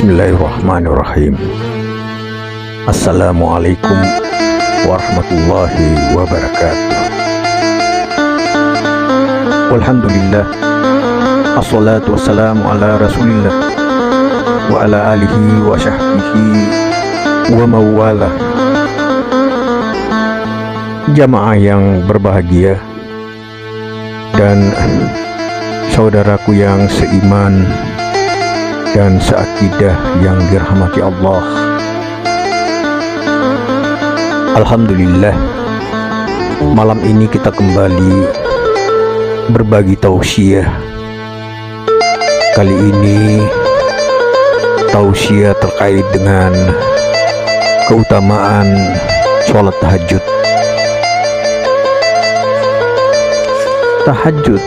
Bismillahirrahmanirrahim. Assalamualaikum warahmatullahi wabarakatuh. Walhamdulillah, assalatu wassalamu ala rasulillah wa ala alihi wa sahbihi wa mawalah. Jamaah yang berbahagia dan saudaraku yang seiman dan seakidah yang dirahmati Allah. Alhamdulillah, malam ini kita kembali berbagi tausiah. Kali ini tausiah terkait dengan keutamaan sholat tahajud. Tahajud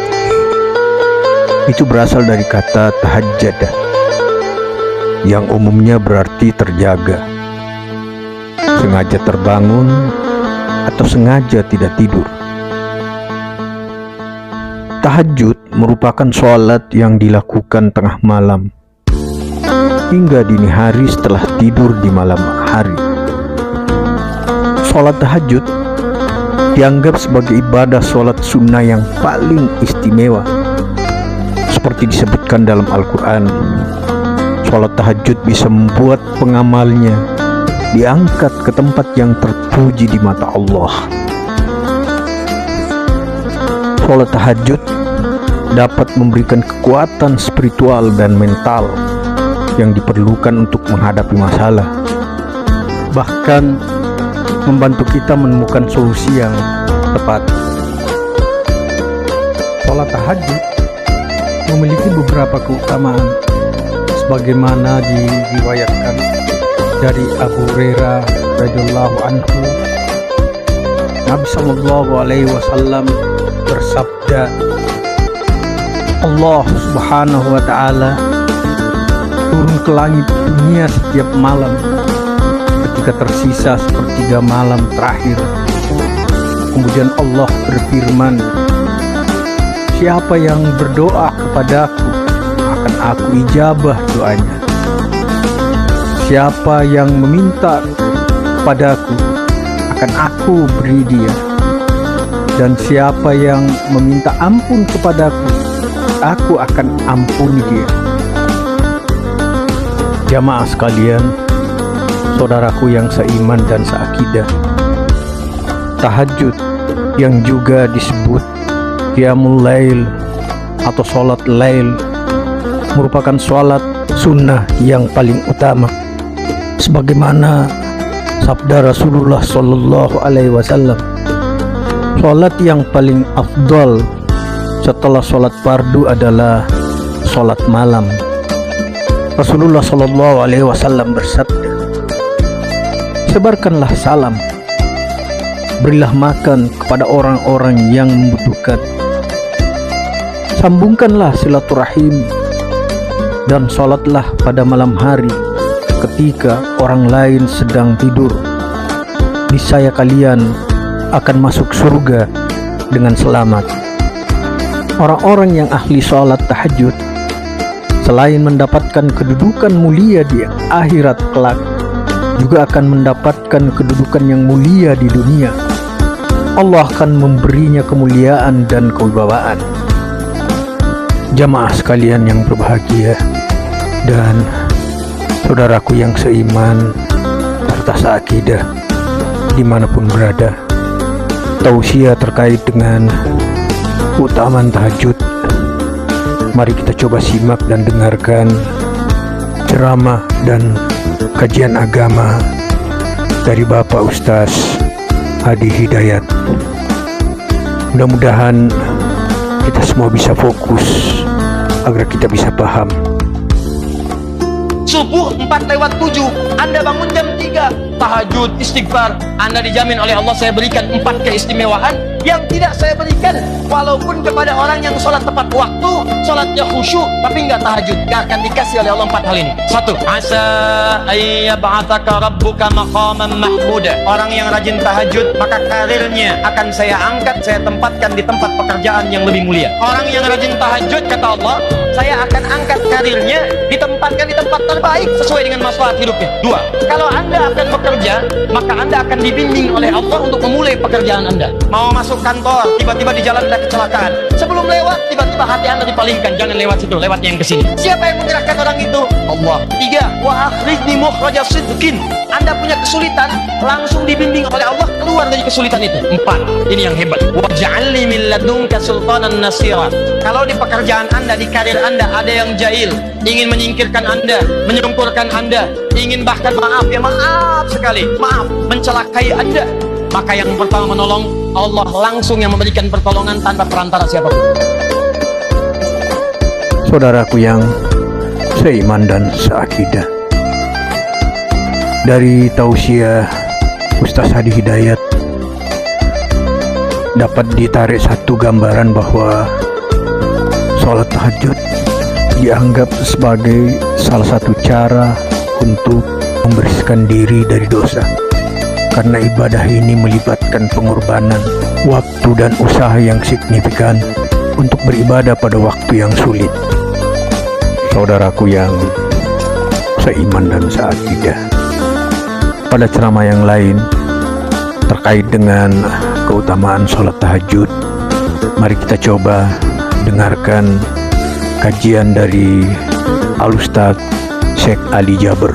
itu berasal dari kata tahajjada, yang umumnya berarti terjaga, sengaja terbangun atau sengaja tidak tidur. Tahajud merupakan sholat yang dilakukan tengah malam hingga dini hari setelah tidur di malam hari. Sholat tahajud dianggap sebagai ibadah sholat sunnah yang paling istimewa, seperti disebutkan dalam Al-Quran. Sholat tahajud bisa membuat pengamalnya diangkat ke tempat yang terpuji di mata Allah. Sholat tahajud dapat memberikan kekuatan spiritual dan mental yang diperlukan untuk menghadapi masalah, bahkan membantu kita menemukan solusi yang tepat. Sholat tahajud memiliki beberapa keutamaan sebagaimana diriwayatkan dari Abu Hurairah radhiyallahu anhu. Nabi sallallahu alaihi wasallam bersabda, Allah subhanahu wa ta'ala turun ke langit dunia setiap malam ketika tersisa sepertiga malam terakhir. Kemudian Allah berfirman, siapa yang berdoa kepadaku akan aku ijabah doanya. Siapa yang meminta kepadaku akan aku beri dia. Dan siapa yang meminta ampun kepadaku, aku akan ampuni dia. Jamaah sekalian, saudaraku yang seiman dan seakidah, tahajud yang juga disebut qiyamul lail atau sholat lail merupakan sholat sunnah yang paling utama, sebagaimana sabda Rasulullah Sallallahu Alaihi Wasallam, sholat yang paling afdal setelah sholat fardu adalah sholat malam. Rasulullah Sallallahu Alaihi Wasallam bersabda, sebarkanlah salam, berilah makan kepada orang-orang yang membutuhkan, sambungkanlah silaturahim, dan sholatlah pada malam hari ketika orang lain sedang tidur. Niscaya kalian akan masuk surga dengan selamat. Orang-orang yang ahli sholat tahajud selain mendapatkan kedudukan mulia di akhirat kelak, juga akan mendapatkan kedudukan yang mulia di dunia. Allah akan memberinya kemuliaan dan kewibawaan. Jamaah sekalian yang berbahagia dan saudaraku yang seiman serta seakidah dimanapun berada, tausiah terkait dengan keutamaan tahajud, mari kita coba simak dan dengarkan ceramah dan kajian agama dari Bapak Ustaz Hadi Hidayat. Mudah-mudahan kita semua bisa fokus agar kita bisa paham. Subuh 4:07, Anda bangun jam 3, tahajud, istighfar, Anda dijamin oleh Allah saya berikan 4 keistimewaan yang tidak saya berikan walaupun kepada orang yang sholat tepat waktu, sholatnya khusyuk tapi nggak tahajud. Nggak akan dikasih oleh Allah 4 hal ini. 1. Asa ayyab'ataka rabbuka maqaman mahmuda. Orang yang rajin tahajud maka karirnya akan saya angkat, saya tempatkan di tempat pekerjaan yang lebih mulia. Orang yang rajin tahajud, kata Allah, saya akan angkat karirnya, ditempatkan di tempat terbaik sesuai dengan maslahat hidupnya. 2, kalau Anda akan bekerja, maka Anda akan dibimbing oleh Allah untuk memulai pekerjaan Anda. Mau masuk kantor, tiba-tiba di jalan ada kecelakaan. Sebelum lewat, tiba-tiba hati Anda dipalingkan, jangan lewat situ, lewatnya yang ke sini. Siapa yang menggerakkan orang itu? Allah. 3, wa akhrijni mukhraja sidqin. Anda punya kesulitan, langsung dibimbing oleh Allah keluar dari kesulitan itu. 4, ini yang hebat. Waj'alni min ladunka sultanan nasira. Kalau di pekerjaan Anda, di karir Anda ada yang jahil, ingin menyingkirkan Anda, menyungkurkan Anda, ingin bahkan maaf sekali, mencelakai Anda, maka yang pertama menolong Allah langsung yang memberikan pertolongan tanpa perantara siapapun. Saudaraku yang seiman dan seakidah, dari tausiah Ustaz Hadi Hidayat dapat ditarik satu gambaran bahwa sholat tahajud dianggap sebagai salah satu cara untuk membersihkan diri dari dosa, karena ibadah ini melibatkan pengorbanan waktu dan usaha yang signifikan untuk beribadah pada waktu yang sulit. Saudaraku yang seiman dan seakidah, pada ceramah yang lain terkait dengan keutamaan sholat tahajud, mari kita coba dengarkan kajian dari Al-Ustadz Syekh Ali Jabir.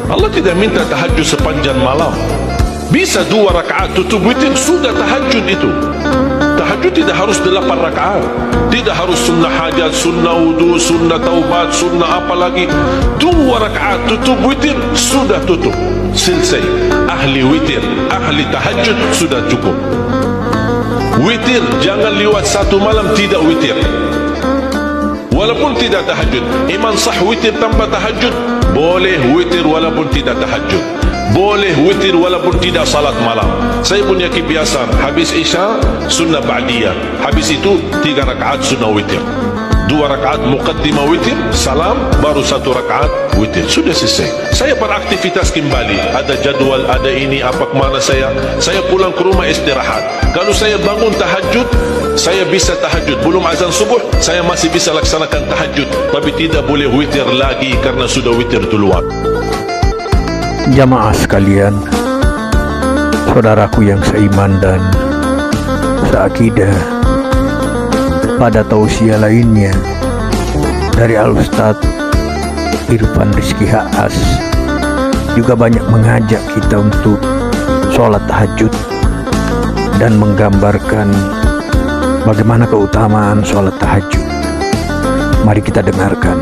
Allah tidak minta tahajud sepanjang malam. Bisa 2 rakaat tutup witir, sudah tahajud itu. Tahajud tidak harus 8 rakaat, tidak harus sunnah hajat, sunnah wudu, sunnah taubat, sunnah apa lagi. 2 rakaat tutup witir, sudah tutup, selesai. Ahli witir, ahli tahajud sudah cukup. Witir, jangan lewat 1 malam tidak witir, walaupun tidak tahajud. Iman sah witir tanpa tahajud, boleh witir walaupun tidak tahajud, boleh witir walaupun tidak salat malam. Saya punya kebiasaan, habis isya sunnah ba'diyah, habis itu 3 rakaat sunnah witir, 2 rakaat muqaddimah witir, salam, baru 1 rakaat witir, sudah selesai. Saya beraktivitas kembali, ada jadwal, ada ini, apa kemana saya pulang ke rumah istirahat. Kalau saya bangun tahajud, saya bisa tahajud, belum azan subuh saya masih bisa laksanakan tahajud, tapi tidak boleh witir lagi karena sudah witir duluan. Jamaah sekalian, saudaraku yang seiman dan seakidah, pada tausiah lainnya dari Al-Ustadz Irfan Rizky Haas juga banyak mengajak kita untuk sholat tahajud dan menggambarkan bagaimana keutamaan sholat tahajud. Mari kita dengarkan.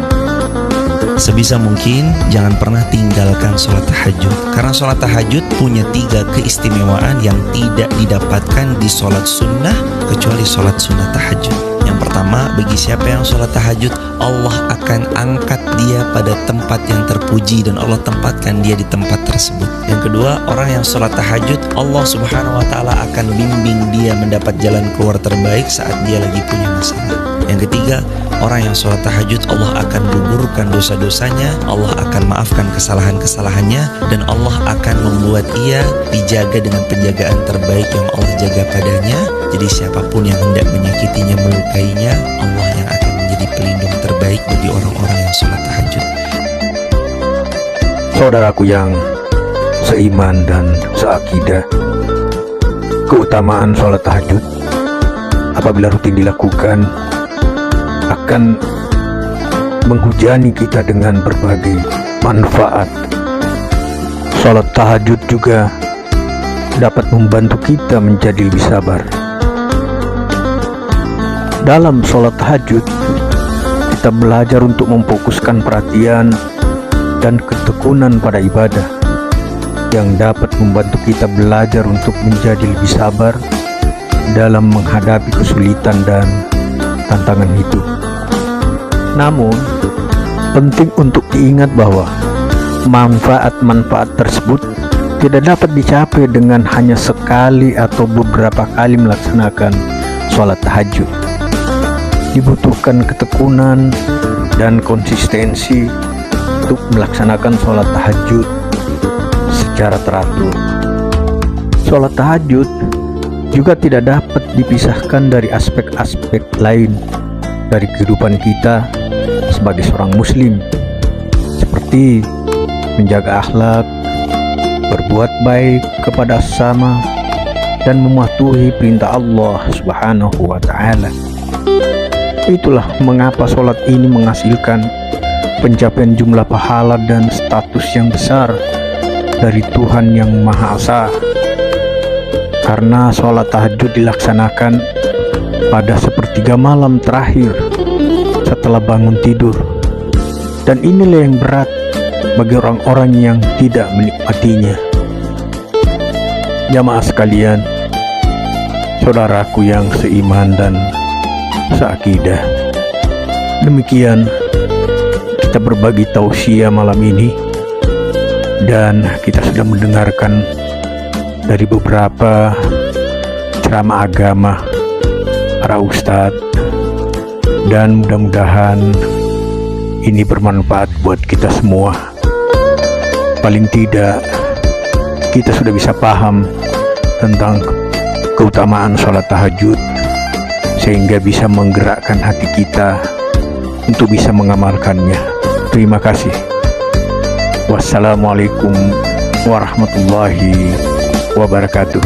Sebisa mungkin jangan pernah tinggalkan sholat tahajud, karena sholat tahajud punya 3 keistimewaan yang tidak didapatkan di sholat sunnah kecuali sholat sunnah tahajud. Yang pertama, bagi siapa yang sholat tahajud, Allah akan angkat dia pada tempat yang terpuji dan Allah tempatkan dia di tempat tersebut. Yang kedua, orang yang sholat tahajud, Allah subhanahu wa ta'ala akan bimbing dia mendapat jalan keluar terbaik saat dia lagi punya masalah. Yang ketiga, orang yang sholat tahajud, Allah akan gugurkan dosa-dosanya, Allah akan maafkan kesalahan-kesalahannya, dan Allah akan membuat ia dijaga dengan penjagaan terbaik yang Allah jaga padanya. Jadi siapapun yang hendak menyakitinya, melukainya, Allah yang akan menjadi pelindung terbaik bagi orang-orang yang sholat tahajud. Saudaraku yang seiman dan seakidah, keutamaan sholat tahajud apabila rutin dilakukan akan menghujani kita dengan berbagai manfaat. Sholat tahajud juga dapat membantu kita menjadi lebih sabar. Dalam sholat tahajud, kita belajar untuk memfokuskan perhatian dan ketekunan pada ibadah yang dapat membantu kita belajar untuk menjadi lebih sabar dalam menghadapi kesulitan dan tantangan hidup. Namun, penting untuk diingat bahwa manfaat-manfaat tersebut tidak dapat dicapai dengan hanya sekali atau beberapa kali melaksanakan sholat tahajud. Dibutuhkan ketekunan dan konsistensi untuk melaksanakan sholat tahajud secara teratur. Sholat tahajud juga tidak dapat dipisahkan dari aspek-aspek lain dari kehidupan kita sebagai seorang muslim, seperti menjaga akhlak, berbuat baik kepada sesama, dan mematuhi perintah Allah Subhanahu wa Ta'ala. Itulah mengapa sholat ini menghasilkan pencapaian jumlah pahala dan status yang besar dari Tuhan yang Maha Esa. Karena sholat tahajud dilaksanakan pada sepertiga malam terakhir setelah bangun tidur, dan inilah yang berat bagi orang-orang yang tidak menikmatinya. Jamaah sekalian, saudaraku yang seiman dan seakidah, demikian kita berbagi tausiah malam ini, dan kita sudah mendengarkan dari beberapa ceramah agama para ustadz, dan mudah-mudahan ini bermanfaat buat kita semua. Paling tidak kita sudah bisa paham tentang keutamaan sholat tahajud, sehingga bisa menggerakkan hati kita untuk bisa mengamalkannya. Terima kasih. Wassalamualaikum warahmatullahi wabarakatuh.